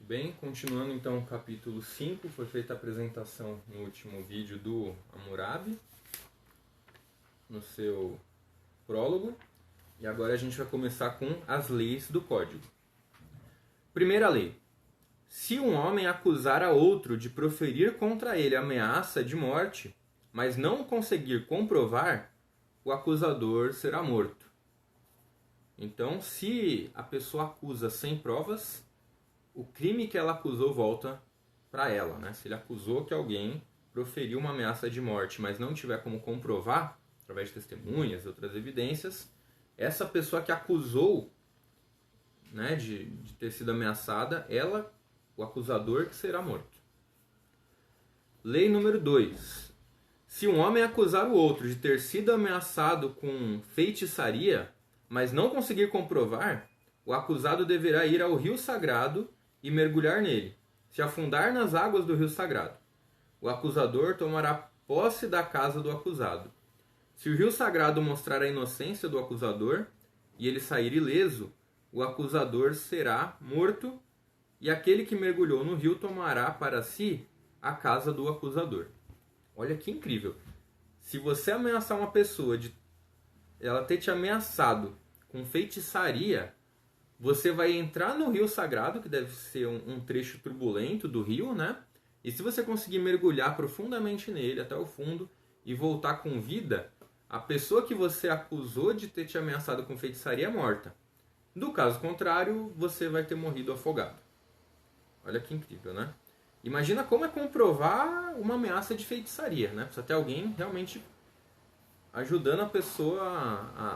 bem, continuando então o capítulo 5, foi feita a apresentação no último vídeo do Hammurabi, no seu prólogo, e agora a gente vai começar com as leis do código. Primeira lei: se um homem acusar a outro de proferir contra ele ameaça de morte, mas não conseguir comprovar, o acusador será morto. Então, se a pessoa acusa sem provas, o crime que ela acusou volta para ela, né? Se ele acusou que alguém proferiu uma ameaça de morte, mas não tiver como comprovar, através de testemunhas e outras evidências, essa pessoa que acusou, né, de ter sido ameaçada, ela, o acusador, que será morto. Lei número 2. Se um homem acusar o outro de ter sido ameaçado com feitiçaria, mas não conseguir comprovar, o acusado deverá ir ao rio sagrado e mergulhar nele, se afundar nas águas do rio sagrado. O acusador tomará posse da casa do acusado. Se o rio sagrado mostrar a inocência do acusador e ele sair ileso, o acusador será morto e aquele que mergulhou no rio tomará para si a casa do acusador. Olha que incrível. Se você ameaçar uma pessoa de ela ter te ameaçado com feitiçaria, você vai entrar no rio sagrado, que deve ser um trecho turbulento do rio, né? E se você conseguir mergulhar profundamente nele até o fundo e voltar com vida, a pessoa que você acusou de ter te ameaçado com feitiçaria é morta. Do caso contrário, você vai ter morrido afogado. Olha que incrível, né? Imagina como é comprovar uma ameaça de feitiçaria, né? Precisa ter alguém realmente ajudando a pessoa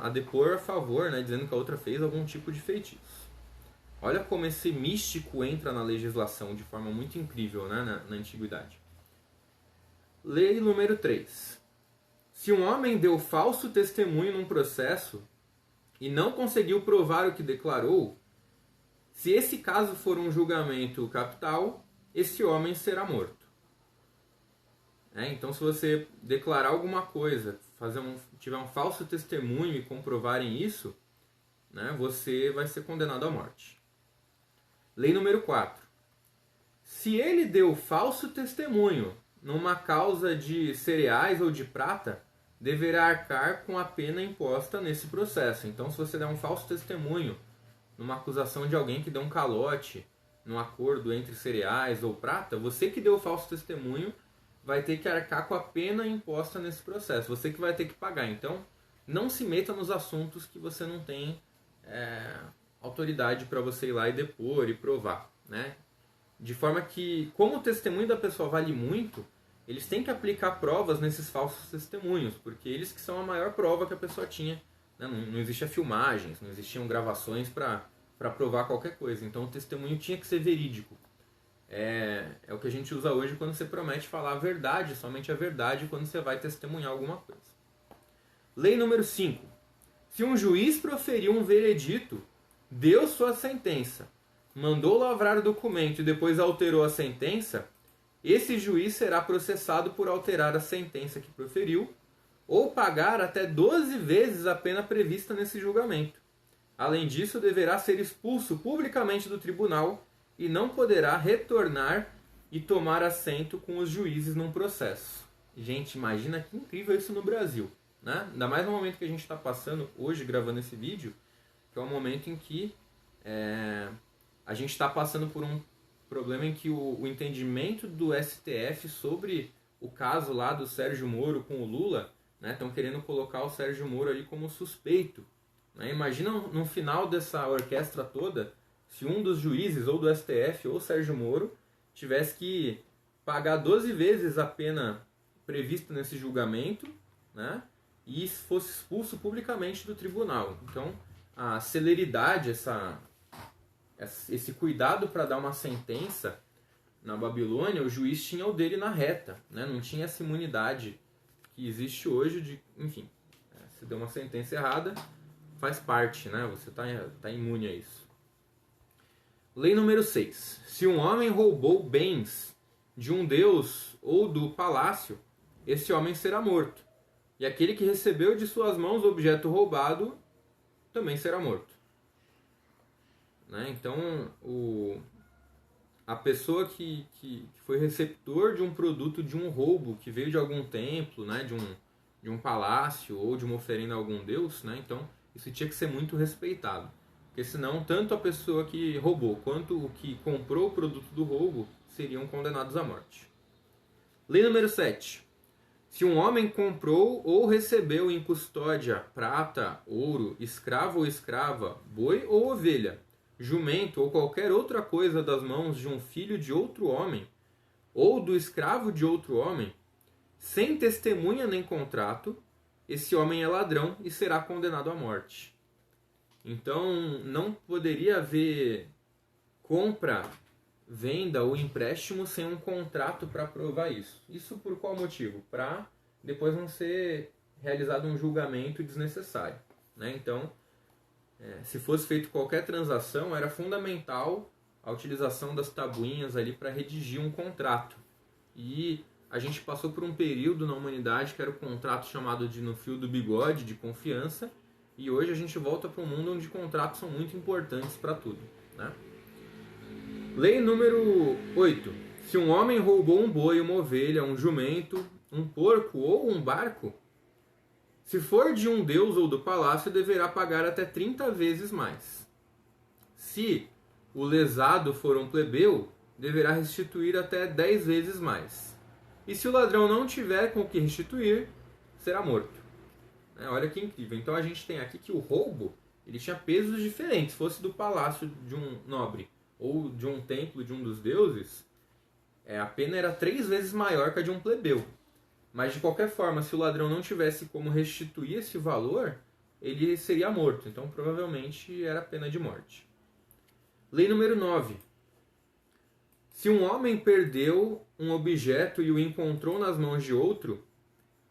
a depor a favor, né? Dizendo que a outra fez algum tipo de feitiço. Olha como esse místico entra na legislação de forma muito incrível, né? na antiguidade. Lei número 3. Se um homem deu falso testemunho num processo e não conseguiu provar o que declarou, se esse caso for um julgamento capital, esse homem será morto. Então, se você declarar alguma coisa, tiver um falso testemunho e comprovarem isso, né, você vai ser condenado à morte. Lei número 4. Se ele deu falso testemunho numa causa de cereais ou de prata, deverá arcar com a pena imposta nesse processo. Então, se você der um falso testemunho numa acusação de alguém que deu um calote num acordo entre cereais ou prata, você que deu o falso testemunho vai ter que arcar com a pena imposta nesse processo. Você que vai ter que pagar. Então, não se meta nos assuntos que você não tem autoridade para você ir lá e depor e provar, né? De forma que, como o testemunho da pessoa vale muito, eles têm que aplicar provas nesses falsos testemunhos, porque eles que são a maior prova que a pessoa tinha, né? Não existiam filmagens, não existiam gravações para provar qualquer coisa. Então, o testemunho tinha que ser verídico. É o que a gente usa hoje quando você promete falar a verdade, somente a verdade, quando você vai testemunhar alguma coisa. Lei número 5. Se um juiz proferiu um veredito, deu sua sentença, mandou lavrar o documento e depois alterou a sentença, esse juiz será processado por alterar a sentença que proferiu ou pagar até 12 vezes a pena prevista nesse julgamento. Além disso, deverá ser expulso publicamente do tribunal e não poderá retornar e tomar assento com os juízes num processo. Gente, imagina que incrível isso no Brasil, né? Ainda mais no momento que a gente está passando hoje, gravando esse vídeo, que é um momento em que a gente está passando por um problema em que o entendimento do STF sobre o caso lá do Sérgio Moro com o Lula, né, estão querendo colocar o Sérgio Moro ali como suspeito. Né? Imagina no final dessa orquestra toda, se um dos juízes, ou do STF, ou Sérgio Moro, tivesse que pagar 12 vezes a pena prevista nesse julgamento, né, e fosse expulso publicamente do tribunal. Então, a celeridade, esse cuidado para dar uma sentença na Babilônia, o juiz tinha o dele na reta, né? Não tinha essa imunidade que existe hoje de, enfim, se deu uma sentença errada, faz parte, né? Você tá imune a isso. Lei número 6. Se um homem roubou bens de um deus ou do palácio, esse homem será morto. E aquele que recebeu de suas mãos o objeto roubado também será morto. Né? Então, a pessoa que foi receptor de um produto de um roubo, que veio de algum templo, né, de um palácio ou de uma oferenda a algum deus, né, então isso tinha que ser muito respeitado. Porque senão, tanto a pessoa que roubou quanto o que comprou o produto do roubo seriam condenados à morte. Lei número 7. Se um homem comprou ou recebeu em custódia prata, ouro, escravo ou escrava, boi ou ovelha, jumento ou qualquer outra coisa das mãos de um filho de outro homem, ou do escravo de outro homem, sem testemunha nem contrato, esse homem é ladrão e será condenado à morte. Então, não poderia haver compra, venda ou empréstimo sem um contrato para provar isso. Isso por qual motivo? Para depois não ser realizado um julgamento desnecessário, né? Então, se fosse feito qualquer transação, era fundamental a utilização das tabuinhas ali para redigir um contrato. E a gente passou por um período na humanidade que era o contrato chamado de no fio do bigode, de confiança, e hoje a gente volta para um mundo onde contratos são muito importantes para tudo, né? Lei número 8. Se um homem roubou um boi, uma ovelha, um jumento, um porco ou um barco, se for de um deus ou do palácio, deverá pagar até 30 vezes mais. Se o lesado for um plebeu, deverá restituir até 10 vezes mais. E se o ladrão não tiver com o que restituir, será morto. Olha que incrível. Então a gente tem aqui que o roubo ele tinha pesos diferentes. Se fosse do palácio de um nobre ou de um templo de um dos deuses, a pena era 3 vezes maior que a de um plebeu. Mas de qualquer forma, se o ladrão não tivesse como restituir esse valor, ele seria morto. Então provavelmente era pena de morte. Lei número 9. Se um homem perdeu um objeto e o encontrou nas mãos de outro,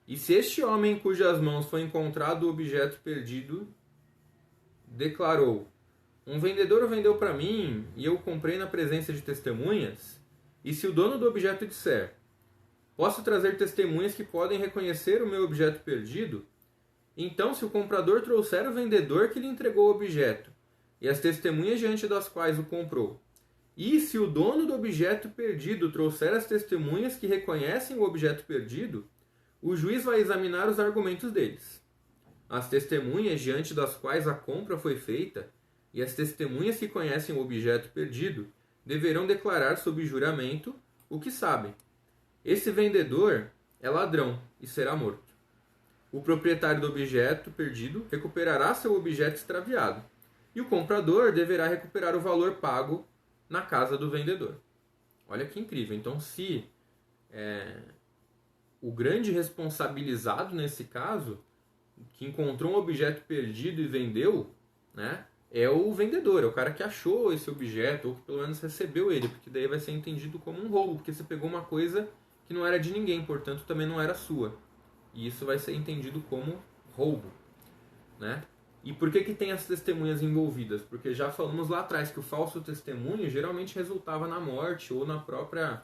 e se este homem em cujas mãos foi encontrado o objeto perdido declarou: um vendedor o vendeu para mim e eu o comprei na presença de testemunhas, e se o dono do objeto disser: posso trazer testemunhas que podem reconhecer o meu objeto perdido, então se o comprador trouxer o vendedor que lhe entregou o objeto e as testemunhas diante das quais o comprou, e se o dono do objeto perdido trouxer as testemunhas que reconhecem o objeto perdido, o juiz vai examinar os argumentos deles. As testemunhas diante das quais a compra foi feita e as testemunhas que conhecem o objeto perdido deverão declarar sob juramento o que sabem. Esse vendedor é ladrão e será morto. O proprietário do objeto perdido recuperará seu objeto extraviado e o comprador deverá recuperar o valor pago na casa do vendedor. Olha que incrível. Então, se o grande responsabilizado nesse caso, que encontrou um objeto perdido e vendeu, né, é o vendedor, é o cara que achou esse objeto, ou que pelo menos recebeu ele, porque daí vai ser entendido como um roubo, porque você pegou uma coisa que não era de ninguém, portanto também não era sua. E isso vai ser entendido como roubo, né? E por que tem as testemunhas envolvidas? Porque já falamos lá atrás que o falso testemunho geralmente resultava na morte ou na própria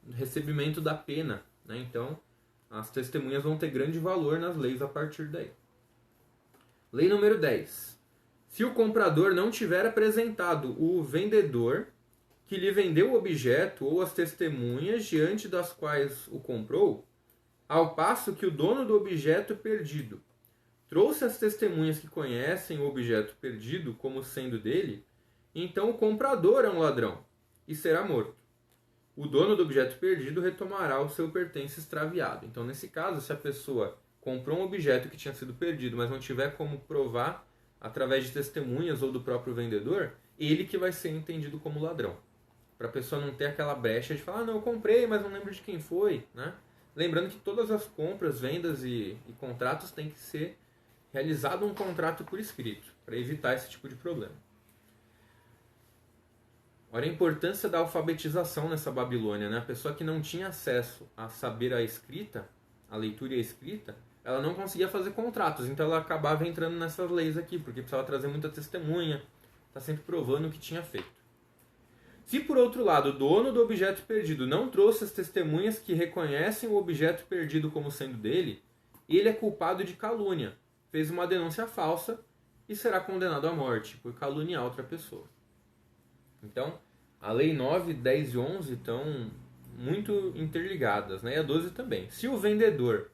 recebimento da pena, né? Então, as testemunhas vão ter grande valor nas leis a partir daí. Lei número 10. Se o comprador não tiver apresentado o vendedor que lhe vendeu o objeto ou as testemunhas diante das quais o comprou, ao passo que o dono do objeto perdido trouxe as testemunhas que conhecem o objeto perdido como sendo dele, então o comprador é um ladrão e será morto. O dono do objeto perdido retomará o seu pertence extraviado. Então, nesse caso, se a pessoa comprou um objeto que tinha sido perdido, mas não tiver como provar através de testemunhas ou do próprio vendedor, ele que vai ser entendido como ladrão. Para a pessoa não ter aquela brecha de falar, não, eu comprei, mas não lembro de quem foi, né? Lembrando que todas as compras, vendas e contratos têm que ser realizado um contrato por escrito, para evitar esse tipo de problema. Olha a importância da alfabetização nessa Babilônia, né? A pessoa que não tinha acesso a saber a escrita, a leitura e a escrita, ela não conseguia fazer contratos, então ela acabava entrando nessas leis aqui, porque precisava trazer muita testemunha, tá sempre provando o que tinha feito. Se por outro lado o dono do objeto perdido não trouxe as testemunhas que reconhecem o objeto perdido como sendo dele, ele é culpado de calúnia, fez uma denúncia falsa e será condenado à morte por caluniar outra pessoa. Então, A lei 9, 10 e 11 estão muito interligadas, né? E a 12 também. Se o vendedor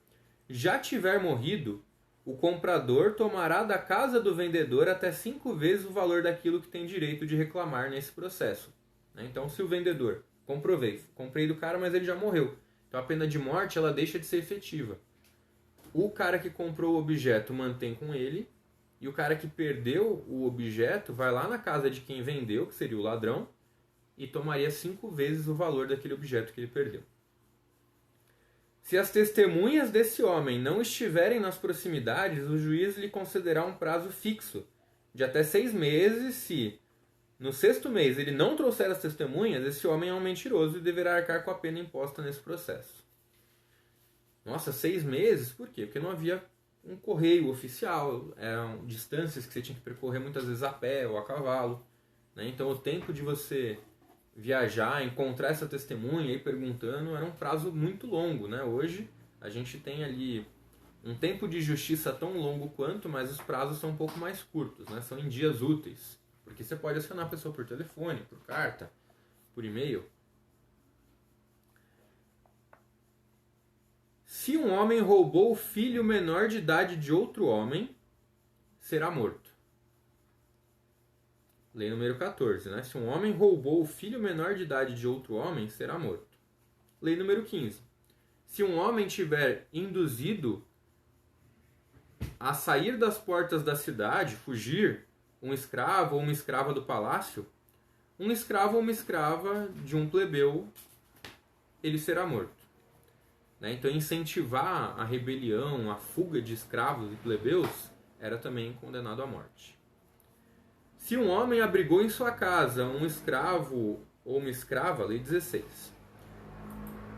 já tiver morrido, o comprador tomará da casa do vendedor até 5 vezes o valor daquilo que tem direito de reclamar nesse processo. Então, se o vendedor, comprei do cara, mas ele já morreu. Então, a pena de morte ela deixa de ser efetiva. O cara que comprou o objeto mantém com ele, e o cara que perdeu o objeto vai lá na casa de quem vendeu, que seria o ladrão, e tomaria 5 vezes o valor daquele objeto que ele perdeu. Se as testemunhas desse homem não estiverem nas proximidades, o juiz lhe concederá um prazo fixo de até 6 meses. Se no 6º mês ele não trouxer as testemunhas, esse homem é um mentiroso e deverá arcar com a pena imposta nesse processo. Nossa, 6 meses? Por quê? Porque não havia um correio oficial, eram distâncias que você tinha que percorrer muitas vezes a pé ou a cavalo. Então o tempo de você viajar, encontrar essa testemunha e perguntando era um prazo muito longo, né? Hoje a gente tem ali um tempo de justiça tão longo quanto, mas os prazos são um pouco mais curtos, né? São em dias úteis, porque você pode acionar a pessoa por telefone, por carta, por e-mail. Se um homem roubou o filho menor de idade de outro homem, será morto. Lei número 14, né? Se um homem roubou o filho menor de idade de outro homem, será morto. Lei número 15. Se um homem tiver induzido a sair das portas da cidade, fugir, um escravo ou uma escrava do palácio, um escravo ou uma escrava de um plebeu, ele será morto. Então, incentivar a rebelião, a fuga de escravos e plebeus, era também condenado à morte. Se um homem abrigou em sua casa um escravo ou uma escrava, lei 16,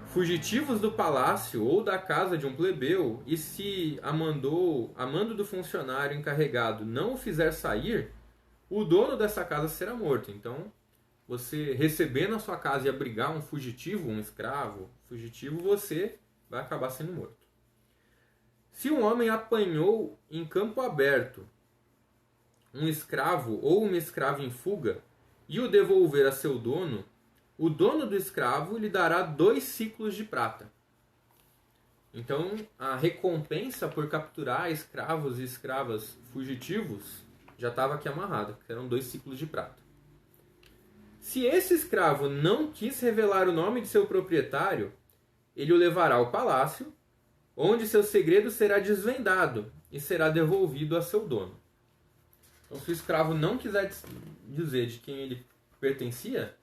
fugitivos do palácio ou da casa de um plebeu, e se a mando do funcionário encarregado não o fizer sair, o dono dessa casa será morto. Então, você receber na sua casa e abrigar um fugitivo, um escravo fugitivo, você vai acabar sendo morto. Se um homem apanhou em campo aberto um escravo ou uma escrava em fuga e o devolver a seu dono, o dono do escravo lhe dará 2 ciclos de prata. Então, a recompensa por capturar escravos e escravas fugitivos já estava aqui amarrada, que eram 2 ciclos de prata. Se esse escravo não quis revelar o nome de seu proprietário, ele o levará ao palácio, onde seu segredo será desvendado e será devolvido a seu dono. Então, se o escravo não quiser dizer de quem ele pertencia,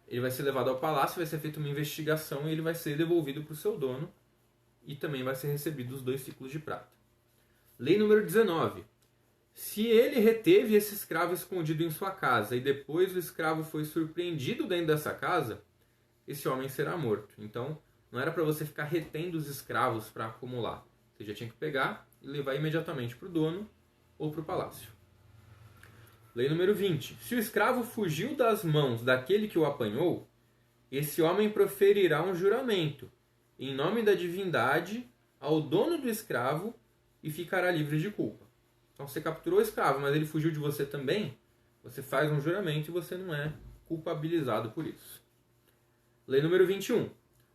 ele vai ser levado ao palácio, vai ser feita uma investigação e ele vai ser devolvido para o seu dono e também vai ser recebido os 2 ciclos de prata. Lei número 19. Se ele reteve esse escravo escondido em sua casa e depois o escravo foi surpreendido dentro dessa casa, esse homem será morto. Então, não era para você ficar retendo os escravos para acumular. Você já tinha que pegar e levar imediatamente para o dono ou para o palácio. Lei número 20. Se o escravo fugiu das mãos daquele que o apanhou, esse homem proferirá um juramento, em nome da divindade, ao dono do escravo e ficará livre de culpa. Então, você capturou o escravo, mas ele fugiu de você também, você faz um juramento e você não é culpabilizado por isso. Lei número 21.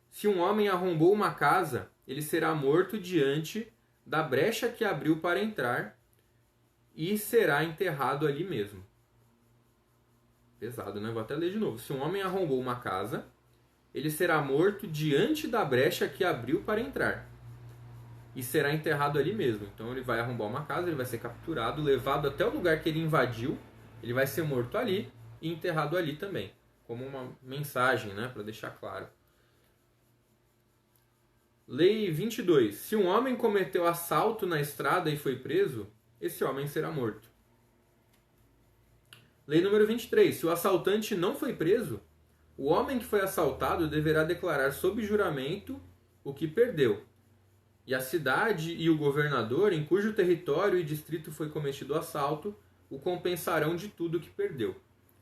Se um homem arrombou uma casa, ele será morto diante da brecha que abriu para entrar e será enterrado ali mesmo. Pesado, né? Vou até ler de novo. Se um homem arrombou uma casa, ele será morto diante da brecha que abriu para entrar e será enterrado ali mesmo. Então ele vai arrombar uma casa, ele vai ser capturado, levado até o lugar que ele invadiu, ele vai ser morto ali e enterrado ali também, como uma mensagem, né? Para deixar claro. Lei 22. Se um homem cometeu assalto na estrada e foi preso, esse homem será morto. Lei número 23. Se o assaltante não foi preso, o homem que foi assaltado deverá declarar sob juramento o que perdeu. E a cidade e o governador, em cujo território e distrito foi cometido o assalto, o compensarão de tudo que perdeu.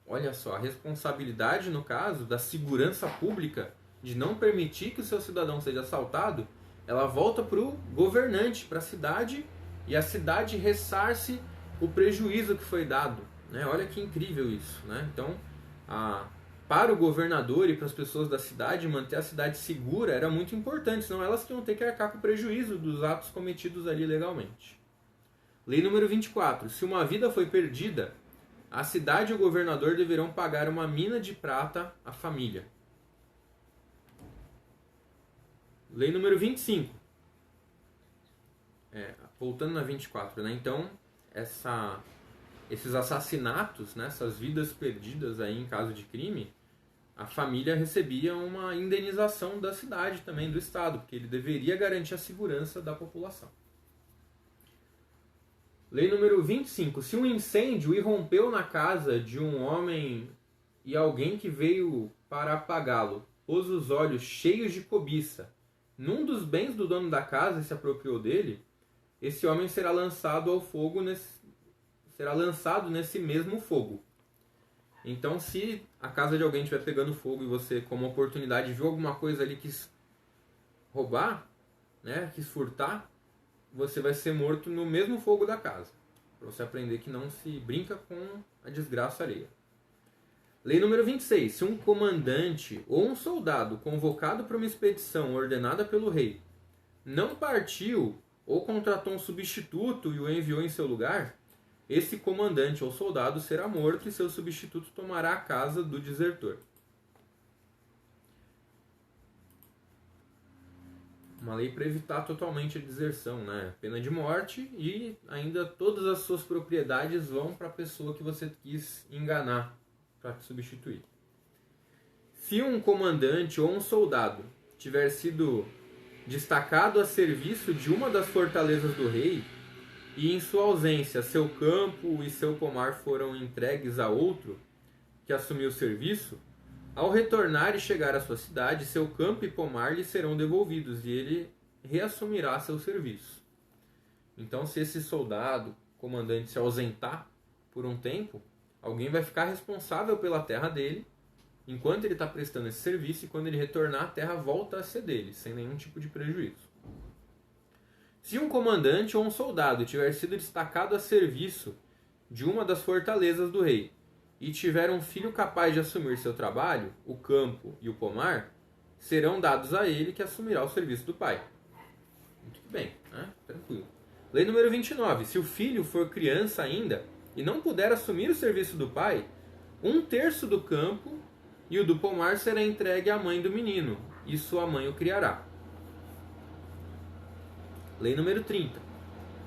Olha só, a responsabilidade, no caso, da segurança pública, de não permitir que o seu cidadão seja assaltado, ela volta para o governante, para a cidade, e a cidade ressarce o prejuízo que foi dado. Olha que incrível isso. Então, para o governador e para as pessoas da cidade, manter a cidade segura era muito importante, senão elas iam ter que arcar com o prejuízo dos atos cometidos ali legalmente. Lei número 24. Se uma vida foi perdida, a cidade e o governador deverão pagar uma mina de prata à família. Lei número 25. Voltando na 24, né? Então, esses assassinatos, né? Essas vidas perdidas aí em caso de crime, a família recebia uma indenização da cidade também, do Estado, porque ele deveria garantir a segurança da população. Lei número 25. Se um incêndio irrompeu na casa de um homem e alguém que veio para apagá-lo pôs os olhos cheios de cobiça num dos bens do dono da casa e se apropriou dele, esse homem será lançado ao fogo, será lançado nesse mesmo fogo. Então, se a casa de alguém estiver pegando fogo e você, como oportunidade, viu alguma coisa ali, quis roubar, né, quis furtar, você vai ser morto no mesmo fogo da casa. Para você aprender que não se brinca com a desgraça alheia. Lei número 26. Se um comandante ou um soldado convocado para uma expedição ordenada pelo rei não partiu ou contratou um substituto e o enviou em seu lugar, esse comandante ou soldado será morto e seu substituto tomará a casa do desertor. Uma lei para evitar totalmente a deserção, né? Pena de morte e ainda todas as suas propriedades vão para a pessoa que você quis enganar para te substituir. Se um comandante ou um soldado tiver sido destacado a serviço de uma das fortalezas do rei e em sua ausência seu campo e seu pomar foram entregues a outro que assumiu o serviço, ao retornar e chegar à sua cidade, seu campo e pomar lhe serão devolvidos e ele reassumirá seu serviço. Então, se esse soldado, comandante, se ausentar por um tempo, alguém vai ficar responsável pela terra dele enquanto ele está prestando esse serviço, e quando ele retornar, a terra volta a ser dele, sem nenhum tipo de prejuízo. Se um comandante ou um soldado tiver sido destacado a serviço de uma das fortalezas do rei e tiver um filho capaz de assumir seu trabalho, o campo e o pomar, serão dados a ele, que assumirá o serviço do pai. Muito bem, né? Tranquilo. Lei número 29. Se o filho for criança ainda e não puder assumir o serviço do pai, 1/3 do campo e o do pomar será entregue à mãe do menino, e sua mãe o criará. Lei número 30.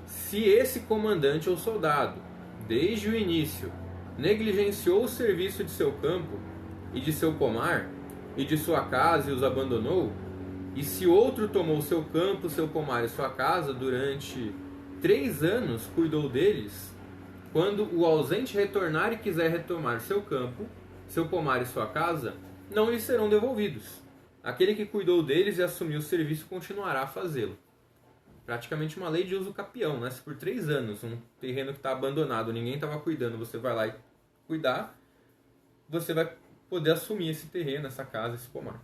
Se esse comandante ou soldado, desde o início, negligenciou o serviço de seu campo e de seu pomar e de sua casa e os abandonou, e se outro tomou seu campo, seu pomar e sua casa durante 3 anos cuidou deles, quando o ausente retornar e quiser retomar seu campo, seu pomar e sua casa, não lhe serão devolvidos. Aquele que cuidou deles e assumiu o serviço continuará a fazê-lo. Praticamente uma lei de uso capião, né? Se por 3 anos um terreno que está abandonado, ninguém estava cuidando, você vai lá e cuidar, você vai poder assumir esse terreno, essa casa, esse pomar.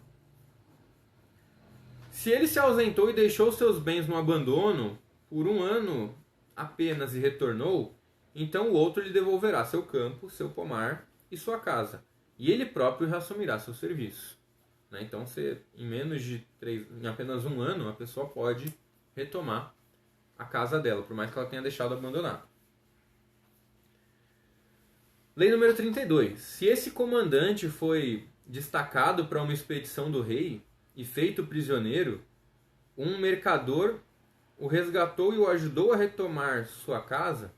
Se ele se ausentou e deixou seus bens no abandono por 1 ano apenas e retornou, então o outro lhe devolverá seu campo, seu pomar e sua casa, e ele próprio reassumirá seu serviço. Então, em apenas 1 ano, a pessoa pode retomar a casa dela, por mais que ela tenha deixado abandonada. Lei número 32. Se esse comandante foi destacado para uma expedição do rei e feito prisioneiro, um mercador o resgatou e o ajudou a retomar sua casa,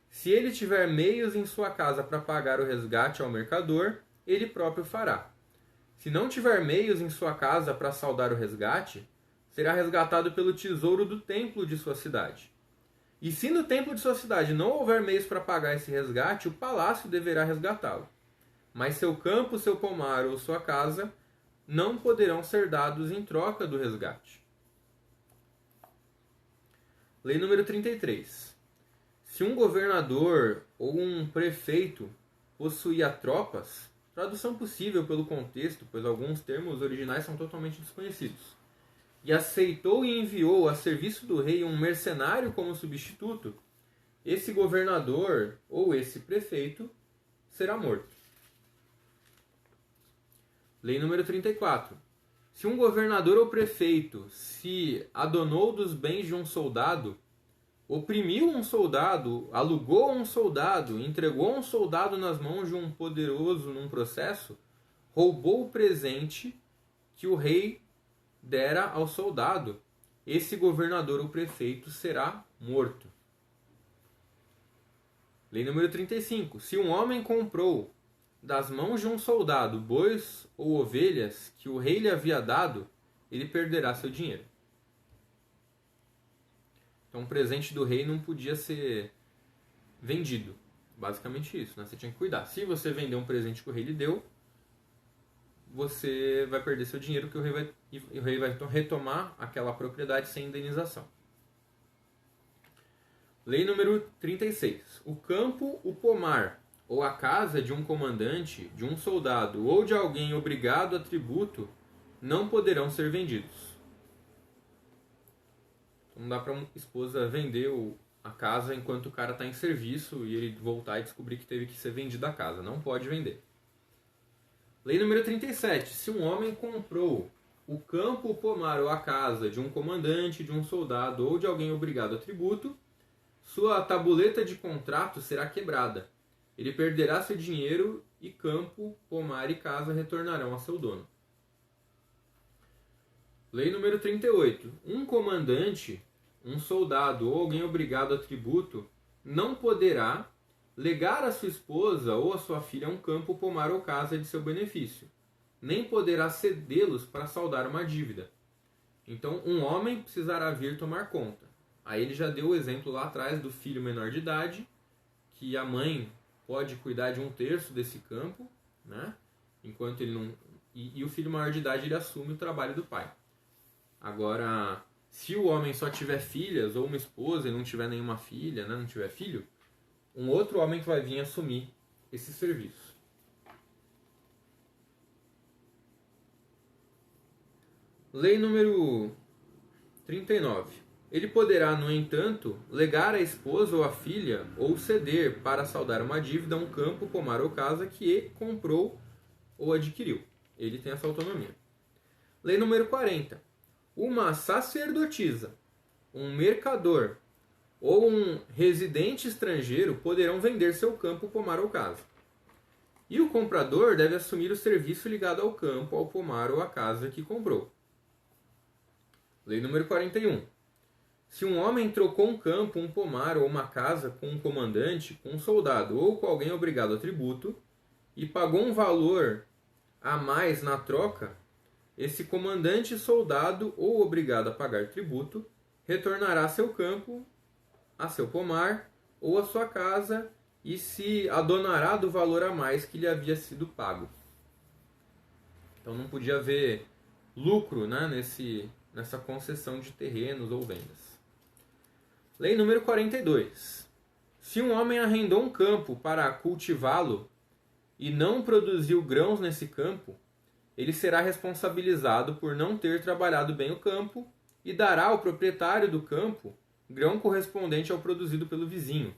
se ele tiver meios em sua casa para pagar o resgate ao mercador, ele próprio fará. Se não tiver meios em sua casa para saldar o resgate, será resgatado pelo tesouro do templo de sua cidade. E se no templo de sua cidade não houver meios para pagar esse resgate, o palácio deverá resgatá-lo. Mas seu campo, seu pomar ou sua casa não poderão ser dados em troca do resgate. Lei número 33. Se um governador ou um prefeito possuía tropas, tradução possível pelo contexto, pois alguns termos originais são totalmente desconhecidos, e aceitou e enviou a serviço do rei um mercenário como substituto, esse governador ou esse prefeito será morto. Lei número 34. Se um governador ou prefeito se adonou dos bens de um soldado, oprimiu um soldado, alugou um soldado, entregou um soldado nas mãos de um poderoso num processo, roubou o presente que o rei dera ao soldado, esse governador ou prefeito será morto. Lei número 35. Se um homem comprou das mãos de um soldado bois ou ovelhas que o rei lhe havia dado, ele perderá seu dinheiro. Então, um presente do rei não podia ser vendido. Basicamente isso, né? Você tinha que cuidar. Se você vender um presente que o rei lhe deu, você vai perder seu dinheiro, que o rei vai retomar aquela propriedade sem indenização. Lei número 36. O campo, o pomar ou a casa de um comandante, de um soldado ou de alguém obrigado a tributo não poderão ser vendidos. Não dá para uma esposa vender a casa enquanto o cara está em serviço e ele voltar e descobrir que teve que ser vendida a casa. Não pode vender. Lei número 37. Se um homem comprou o campo, o pomar ou a casa de um comandante, de um soldado ou de alguém obrigado a tributo, sua tabuleta de contrato será quebrada. Ele perderá seu dinheiro e campo, pomar e casa retornarão a seu dono. Lei número 38. Um comandante, um soldado ou alguém obrigado a tributo não poderá legar a sua esposa ou a sua filha um campo, pomar ou casa de seu benefício, nem poderá cedê-los para saldar uma dívida. Então, um homem precisará vir tomar conta. Aí ele já deu o exemplo lá atrás do filho menor de idade, que a mãe pode cuidar de 1/3 desse campo, né? Enquanto ele não... E o filho maior de idade ele assume o trabalho do pai. Agora, se o homem só tiver filhas ou uma esposa e não tiver nenhuma filha, né? Não tiver filho, um outro homem que vai vir assumir esse serviço. Lei número 39. Ele poderá, no entanto, legar a esposa ou a filha ou ceder para saldar uma dívida um campo, pomar ou casa que comprou ou adquiriu. Ele tem essa autonomia. Lei número 40. Uma sacerdotisa, um mercador ou um residente estrangeiro poderão vender seu campo, pomar ou casa. E o comprador deve assumir o serviço ligado ao campo, ao pomar ou à casa que comprou. Lei número 41. Se um homem trocou um campo, um pomar ou uma casa com um comandante, com um soldado ou com alguém obrigado a tributo, e pagou um valor a mais na troca, esse comandante, soldado ou obrigado a pagar tributo retornará a seu campo, a seu pomar ou a sua casa e se adonará do valor a mais que lhe havia sido pago. Então não podia haver lucro, né, nessa concessão de terrenos ou vendas. Lei número 42. Se um homem arrendou um campo para cultivá-lo e não produziu grãos nesse campo, ele será responsabilizado por não ter trabalhado bem o campo e dará ao proprietário do campo grão correspondente ao produzido pelo vizinho.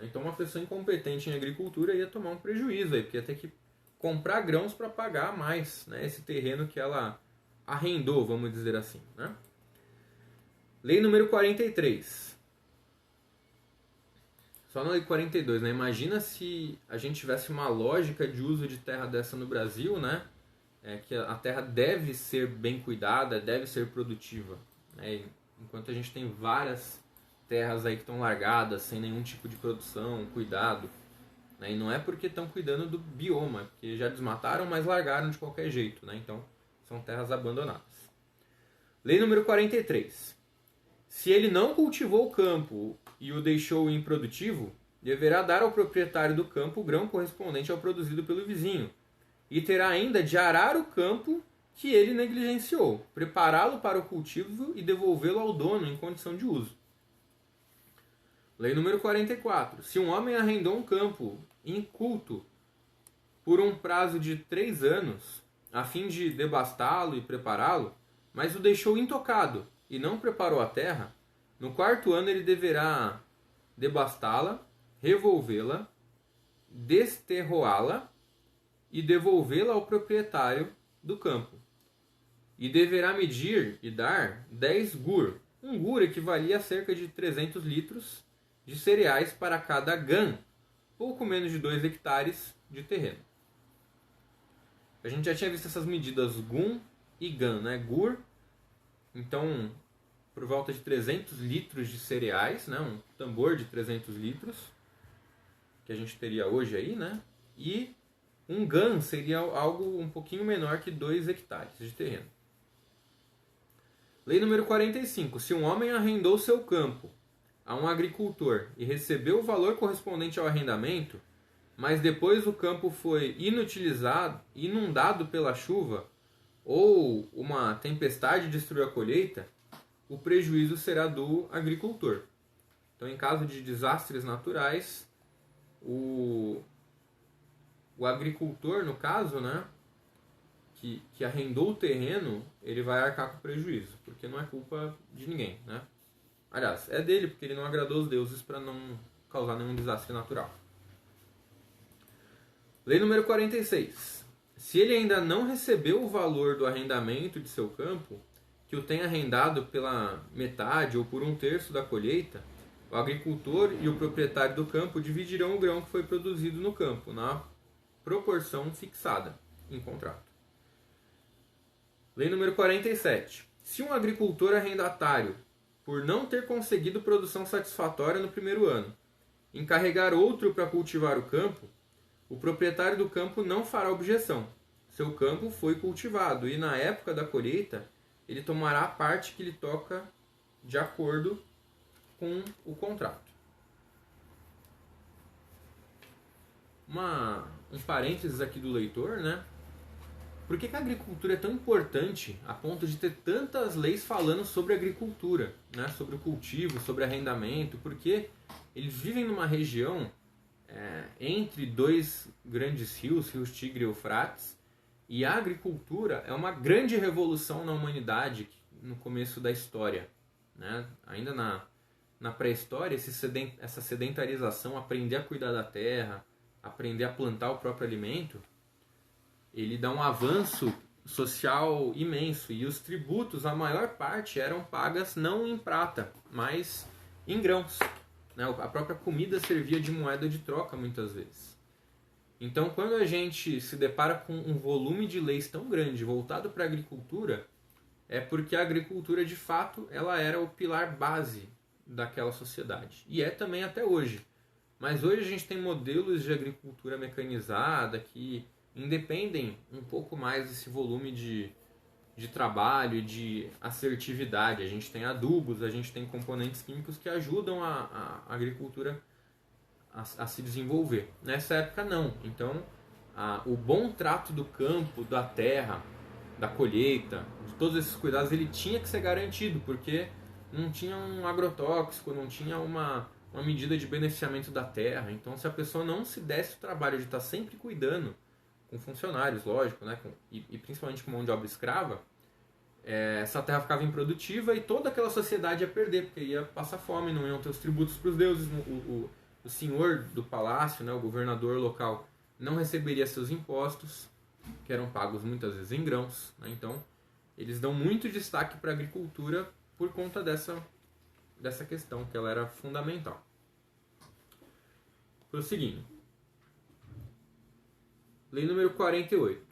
Então uma pessoa incompetente em agricultura ia tomar um prejuízo aí, porque ia ter que comprar grãos para pagar mais, né, esse terreno que ela arrendou, vamos dizer assim, né? Lei número 43. Só na lei 42, né? Imagina se a gente tivesse uma lógica de uso de terra dessa no Brasil, né? Que a terra deve ser bem cuidada, deve ser produtiva, né? Enquanto a gente tem várias terras aí que estão largadas, sem nenhum tipo de produção, cuidado, né? E não é porque estão cuidando do bioma, porque já desmataram, mas largaram de qualquer jeito, né? Então, são terras abandonadas. Lei número 43. Se ele não cultivou o campo e o deixou improdutivo, deverá dar ao proprietário do campo o grão correspondente ao produzido pelo vizinho, e terá ainda de arar o campo que ele negligenciou, prepará-lo para o cultivo e devolvê-lo ao dono em condição de uso. Lei número 44. Se um homem arrendou um campo inculto por um prazo de 3 anos, a fim de devastá-lo e prepará-lo, mas o deixou intocado e não preparou a terra, no 4º ano ele deverá devastá-la, revolvê-la, desterroá-la e devolvê-la ao proprietário do campo, e deverá medir e dar 10 gur. Um gur equivalia a cerca de 300 litros de cereais para cada gan, pouco menos de 2 hectares de terreno. A gente já tinha visto essas medidas gun e gan, né? Gur, então, por volta de 300 litros de cereais, né? Um tambor de 300 litros, que a gente teria hoje aí, né? E um gan seria algo um pouquinho menor que 2 hectares de terreno. Lei número 45. Se um homem arrendou seu campo a um agricultor e recebeu o valor correspondente ao arrendamento, mas depois o campo foi inutilizado, inundado pela chuva, ou uma tempestade destruiu a colheita, o prejuízo será do agricultor. Então, em caso de desastres naturais, o agricultor, no caso, né, que arrendou o terreno, ele vai arcar com prejuízo, porque não é culpa de ninguém, né? Aliás, é dele, porque ele não agradou os deuses para não causar nenhum desastre natural. Lei número 46. Se ele ainda não recebeu o valor do arrendamento de seu campo, que o tenha arrendado pela metade ou por 1/3 da colheita, o agricultor e o proprietário do campo dividirão o grão que foi produzido no campo, na proporção fixada em contrato. Lei número 47. Se um agricultor arrendatário, por não ter conseguido produção satisfatória no primeiro ano, encarregar outro para cultivar o campo, o proprietário do campo não fará objeção. Seu campo foi cultivado e, na época da colheita, ele tomará a parte que lhe toca de acordo com o contrato. Um parênteses aqui do leitor, né? Por que a agricultura é tão importante a ponto de ter tantas leis falando sobre agricultura, né? Sobre o cultivo, sobre arrendamento? Porque eles vivem numa região entre dois grandes rios Tigre e Eufrates, e a agricultura é uma grande revolução na humanidade no começo da história, né? Ainda na pré-história, essa sedentarização, aprender a cuidar da terra, aprender a plantar o próprio alimento, ele dá um avanço social imenso. E os tributos, a maior parte, eram pagas não em prata, mas em grãos, né? A própria comida servia de moeda de troca muitas vezes. Então, quando a gente se depara com um volume de leis tão grande voltado para a agricultura, é porque a agricultura, de fato, ela era o pilar base daquela sociedade. E é também até hoje. Mas hoje a gente tem modelos de agricultura mecanizada que independem um pouco mais desse volume de trabalho e de assertividade. A gente tem adubos, a gente tem componentes químicos que ajudam a agricultura a se desenvolver. Nessa época não. Então, o bom trato do campo, da terra, da colheita, de todos esses cuidados, ele tinha que ser garantido, porque não tinha um agrotóxico, não tinha uma medida de beneficiamento da terra. Então, se a pessoa não se desse o trabalho de estar sempre cuidando, com funcionários, lógico, né, e principalmente com mão de obra escrava, essa terra ficava improdutiva e toda aquela sociedade ia perder, porque ia passar fome, não iam ter os tributos para os deuses, o senhor do palácio, né, o governador local, não receberia seus impostos, que eram pagos muitas vezes em grãos, né? Então, eles dão muito destaque para a agricultura por conta dessa questão, que ela era fundamental. Prosseguindo. Lei número 48.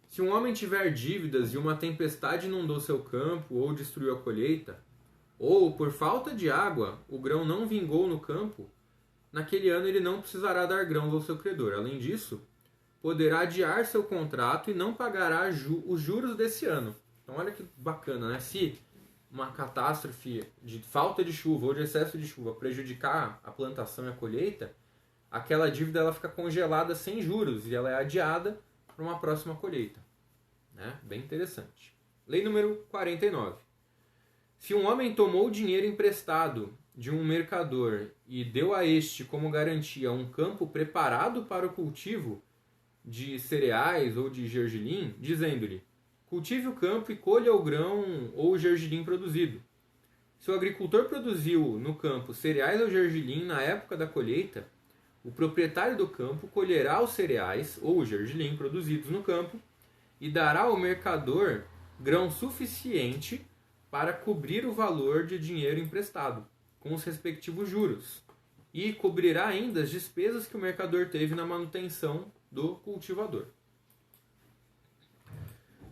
Se um homem tiver dívidas e uma tempestade inundou seu campo ou destruiu a colheita, ou por falta de água o grão não vingou no campo, naquele ano ele não precisará dar grãos ao seu credor. Além disso, poderá adiar seu contrato e não pagará os juros desse ano. Então olha que bacana, né? Se uma catástrofe de falta de chuva ou de excesso de chuva prejudicar a plantação e a colheita, aquela dívida ela fica congelada sem juros e ela é adiada para uma próxima colheita, né? Bem interessante. Lei número 49. Se um homem tomou dinheiro emprestado de um mercador e deu a este como garantia um campo preparado para o cultivo de cereais ou de gergelim, dizendo-lhe: cultive o campo e colha o grão ou o gergelim produzido. Se o agricultor produziu no campo cereais ou gergelim na época da colheita, o proprietário do campo colherá os cereais ou o gergelim produzidos no campo e dará ao mercador grão suficiente para cobrir o valor de dinheiro emprestado, com os respectivos juros, e cobrirá ainda as despesas que o mercador teve na manutenção do cultivador.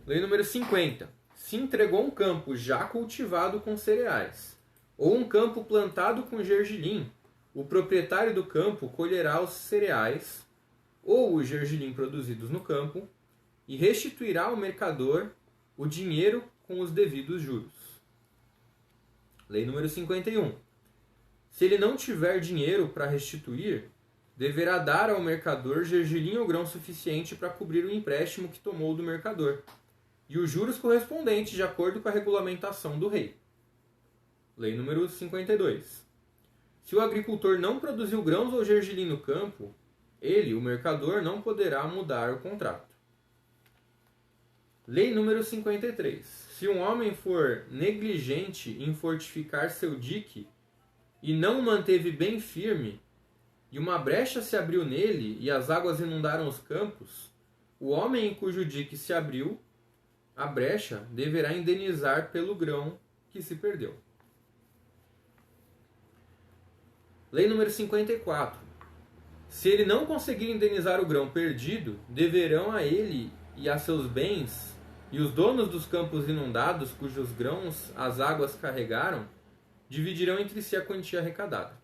Lei número 50. Se entregou um campo já cultivado com cereais, ou um campo plantado com gergelim, o proprietário do campo colherá os cereais ou o gergelim produzidos no campo e restituirá ao mercador o dinheiro com os devidos juros. Lei número 51. Se ele não tiver dinheiro para restituir, deverá dar ao mercador gergelim ou grão suficiente para cobrir o empréstimo que tomou do mercador, e os juros correspondentes de acordo com a regulamentação do rei. Lei número 52. Se o agricultor não produziu grãos ou gergelim no campo, ele, o mercador, não poderá mudar o contrato. Lei número 53. Se um homem for negligente em fortificar seu dique e não o manteve bem firme, e uma brecha se abriu nele e as águas inundaram os campos, o homem em cujo dique se abriu a brecha deverá indenizar pelo grão que se perdeu. Lei número 54. Se ele não conseguir indenizar o grão perdido, deverão a ele e a seus bens e os donos dos campos inundados, cujos grãos as águas carregaram, dividirão entre si a quantia arrecadada.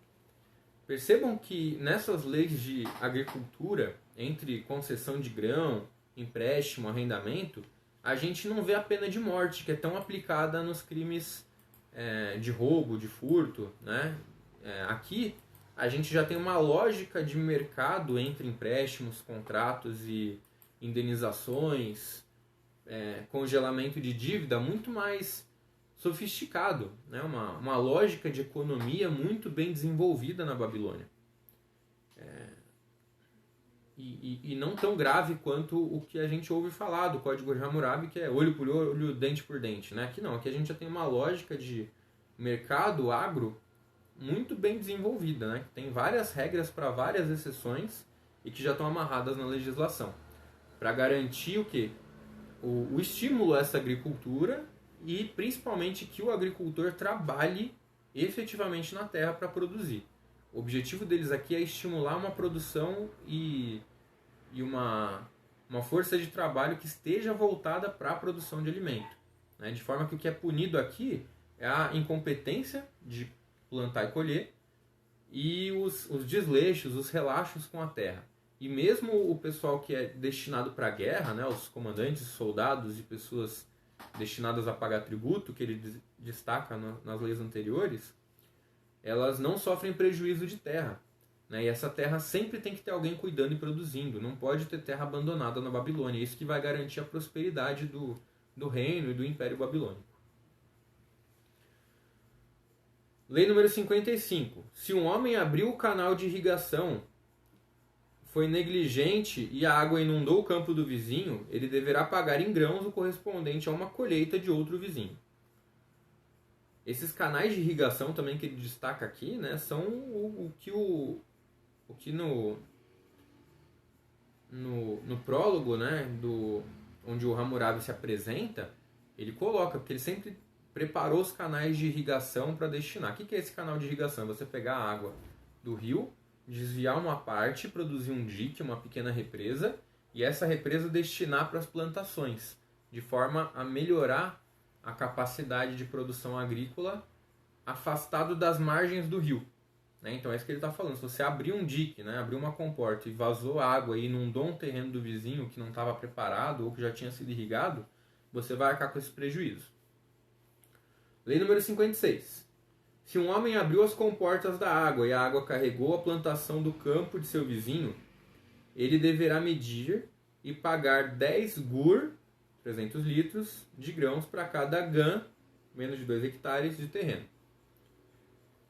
Percebam que nessas leis de agricultura, entre concessão de grão, empréstimo, arrendamento, a gente não vê a pena de morte, que é tão aplicada nos crimes de roubo, de furto, né? Aqui a gente já tem uma lógica de mercado entre empréstimos, contratos e indenizações, congelamento de dívida muito mais sofisticado, né? Uma lógica de economia muito bem desenvolvida na Babilônia. E não tão grave quanto o que a gente ouve falar do Código de Hammurabi, que é olho por olho, dente por dente, né? Aqui não, aqui a gente já tem uma lógica de mercado agro muito bem desenvolvida, né? Tem várias regras para várias exceções e que já estão amarradas na legislação, para garantir o quê? O estímulo a essa agricultura e principalmente que o agricultor trabalhe efetivamente na terra para produzir. O objetivo deles aqui é estimular uma produção e uma força de trabalho que esteja voltada para a produção de alimento, né? De forma que o que é punido aqui é a incompetência de plantar e colher e os desleixos, os relaxos com a terra. E mesmo o pessoal que é destinado para a guerra, né, os comandantes, soldados e pessoas destinadas a pagar tributo, que ele destaca nas leis anteriores, elas não sofrem prejuízo de terra, né? E essa terra sempre tem que ter alguém cuidando e produzindo. Não pode ter terra abandonada na Babilônia. É isso que vai garantir a prosperidade do reino e do Império Babilônico. Lei número 55. Se um homem abriu o canal de irrigação, foi negligente e a água inundou o campo do vizinho, ele deverá pagar em grãos o correspondente a uma colheita de outro vizinho. Esses canais de irrigação também que ele destaca aqui, né, são o que no prólogo, né, onde o Hammurabi se apresenta, ele coloca, porque ele sempre preparou os canais de irrigação para destinar. O que é esse canal de irrigação? Você pegar a água do rio, desviar uma parte, produzir um dique, uma pequena represa, e essa represa destinar para as plantações, de forma a melhorar a capacidade de produção agrícola afastado das margens do rio, né? Então é isso que ele está falando. Se você abrir um dique, né, abrir uma comporta e vazou água e inundou um terreno do vizinho que não estava preparado ou que já tinha sido irrigado, você vai arcar com esse prejuízo. Lei número 56. Se um homem abriu as comportas da água e a água carregou a plantação do campo de seu vizinho, ele deverá medir e pagar 10 gur, 300 litros, de grãos para cada gan, menos de 2 hectares, de terreno.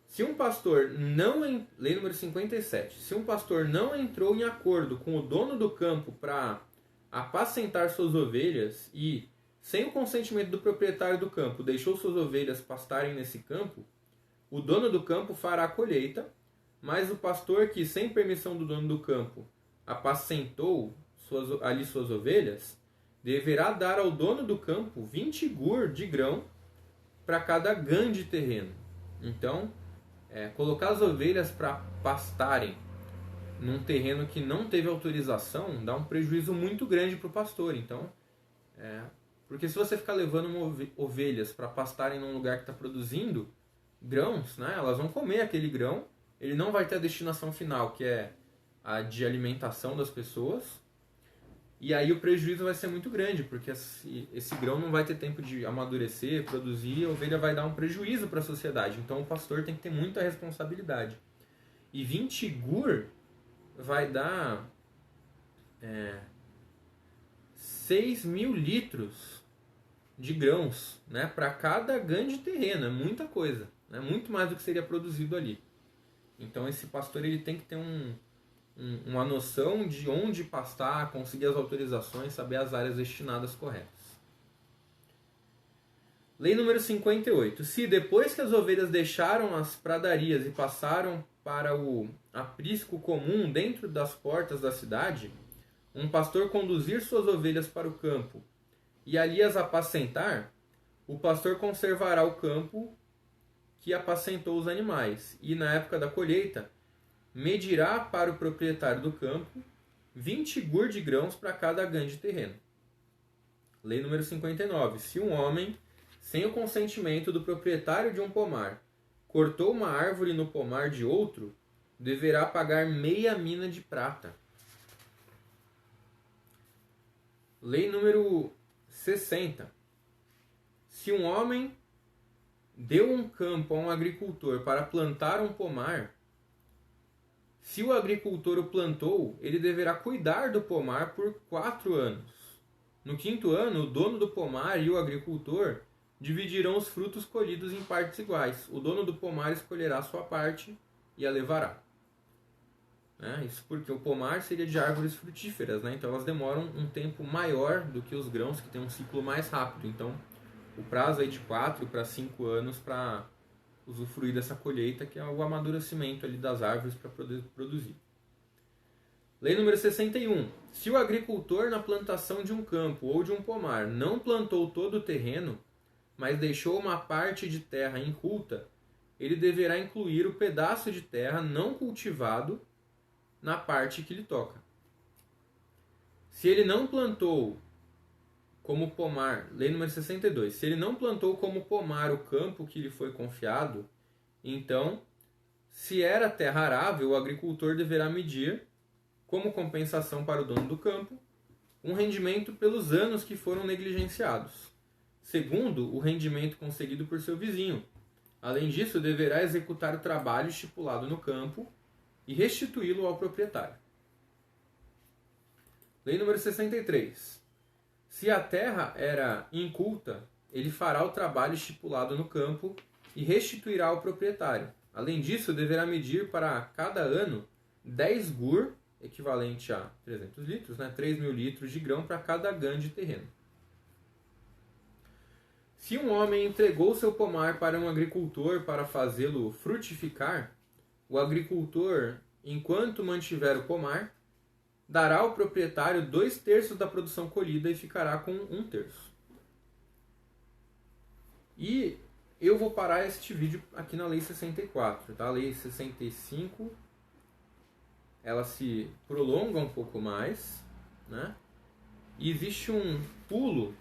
Se um pastor não... Lei número 57. Se um pastor não entrou em acordo com o dono do campo para apacentar suas ovelhas e, sem o consentimento do proprietário do campo, deixou suas ovelhas pastarem nesse campo, o dono do campo fará a colheita, mas o pastor que, sem permissão do dono do campo, apacentou suas ovelhas, deverá dar ao dono do campo 20 gur de grão para cada gan de terreno. Então, colocar as ovelhas para pastarem num terreno que não teve autorização dá um prejuízo muito grande para o pastor. Então, porque se você ficar levando ovelhas para pastarem num lugar que está produzindo grãos, né, elas vão comer aquele grão, ele não vai ter a destinação final, que é a de alimentação das pessoas, e aí o prejuízo vai ser muito grande, porque esse grão não vai ter tempo de amadurecer, produzir, a ovelha vai dar um prejuízo para a sociedade. Então o pastor tem que ter muita responsabilidade. E 20 gur vai dar 6.000 litros de grãos, né, para cada gan de terreno. É muita coisa, né, muito mais do que seria produzido ali. Então esse pastor ele tem que ter uma noção de onde pastar, conseguir as autorizações, saber as áreas destinadas corretas. Lei número 58. Se depois que as ovelhas deixaram as pradarias e passaram para o aprisco comum dentro das portas da cidade, um pastor conduzir suas ovelhas para o campo e ali as apacentar, o pastor conservará o campo que apacentou os animais, e na época da colheita medirá para o proprietário do campo 20 gur de grãos para cada gan de terreno. Lei número 59. Se um homem, sem o consentimento do proprietário de um pomar, cortou uma árvore no pomar de outro, deverá pagar meia mina de prata. Lei número 60. Se um homem deu um campo a um agricultor para plantar um pomar, se o agricultor o plantou, ele deverá cuidar do pomar por 4 anos. No 5º ano, o dono do pomar e o agricultor dividirão os frutos colhidos em partes iguais. O dono do pomar escolherá sua parte e a levará. Isso porque o pomar seria de árvores frutíferas, né? Então elas demoram um tempo maior do que os grãos, que tem um ciclo mais rápido. Então o prazo é de 4 para 5 anos para usufruir dessa colheita, que é o amadurecimento ali das árvores para poder produzir. Lei número 61. Se o agricultor na plantação de um campo ou de um pomar não plantou todo o terreno, mas deixou uma parte de terra inculta, ele deverá incluir o pedaço de terra não cultivado na parte que lhe toca. Se ele não plantou como pomar, lei número 62, se ele não plantou como pomar o campo que lhe foi confiado, então, se era terra arável, o agricultor deverá medir, como compensação para o dono do campo, um rendimento pelos anos que foram negligenciados, segundo o rendimento conseguido por seu vizinho. Além disso, deverá executar o trabalho estipulado no campo e restituí-lo ao proprietário. Lei número 63. Se a terra era inculta, ele fará o trabalho estipulado no campo e restituirá ao proprietário. Além disso, deverá medir para cada ano 10 gur, equivalente a 300 litros, 3.000 litros de grão para cada gan de terreno. Se um homem entregou seu pomar para um agricultor para fazê-lo frutificar, o agricultor, enquanto mantiver o pomar, dará ao proprietário 2/3 da produção colhida e ficará com 1/3. E eu vou parar este vídeo aqui na Lei 64, tá? A Lei 65, ela se prolonga um pouco mais, né? E existe um pulo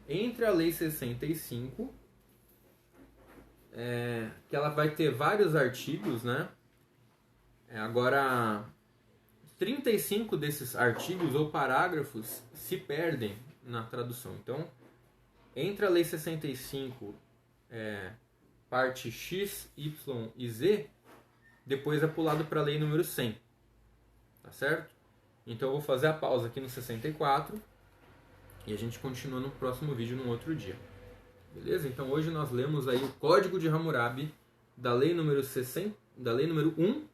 entre a Lei 65, que ela vai ter vários artigos, né? Agora, 35 desses artigos ou parágrafos se perdem na tradução. Então, entre a Lei 65, parte X, Y e Z, depois é pulado para a Lei número 100. Tá certo? Então eu vou fazer a pausa aqui no 64 e a gente continua no próximo vídeo, num outro dia. Beleza? Então hoje nós lemos aí o Código de Hammurabi da Lei número 1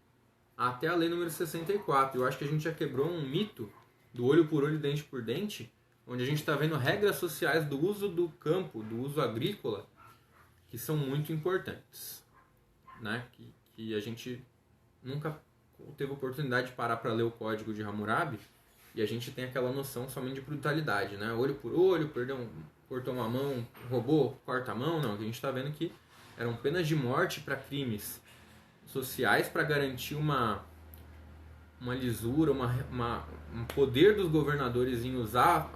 até a Lei número 64. Eu acho que a gente já quebrou um mito do olho por olho, dente por dente, onde a gente está vendo regras sociais do uso do campo, do uso agrícola, que são muito importantes, né? Que a gente nunca teve oportunidade de parar para ler o Código de Hammurabi, e a gente tem aquela noção somente de brutalidade, né? Olho por olho, cortou uma mão, roubou, corta a mão. Não, a gente está vendo que eram penas de morte para crimes sociais para garantir uma lisura, um poder dos governadores em usar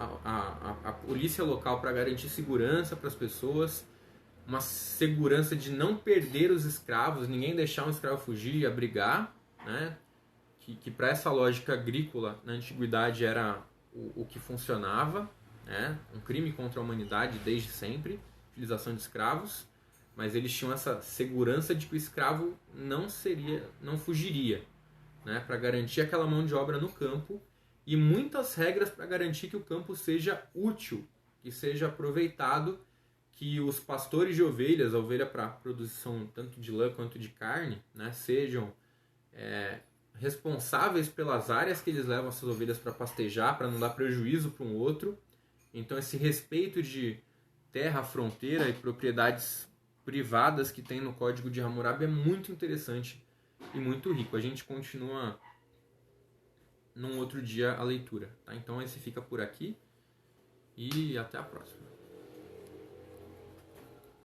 a polícia local para garantir segurança para as pessoas, uma segurança de não perder os escravos, ninguém deixar um escravo fugir e abrigar, né? Que para essa lógica agrícola na antiguidade era o que funcionava, né? Um crime contra a humanidade desde sempre, utilização de escravos, mas eles tinham essa segurança de que o escravo não fugiria, né? Para garantir aquela mão de obra no campo, e muitas regras para garantir que o campo seja útil, que seja aproveitado, que os pastores de ovelhas, a ovelha para produção tanto de lã quanto de carne, né, sejam responsáveis pelas áreas que eles levam essas ovelhas para pastejar, para não dar prejuízo para um outro. Então esse respeito de terra, fronteira e propriedades privadas que tem no Código de Hammurabi é muito interessante e muito rico. A gente continua num outro dia a leitura, tá? Então esse fica por aqui e até a próxima.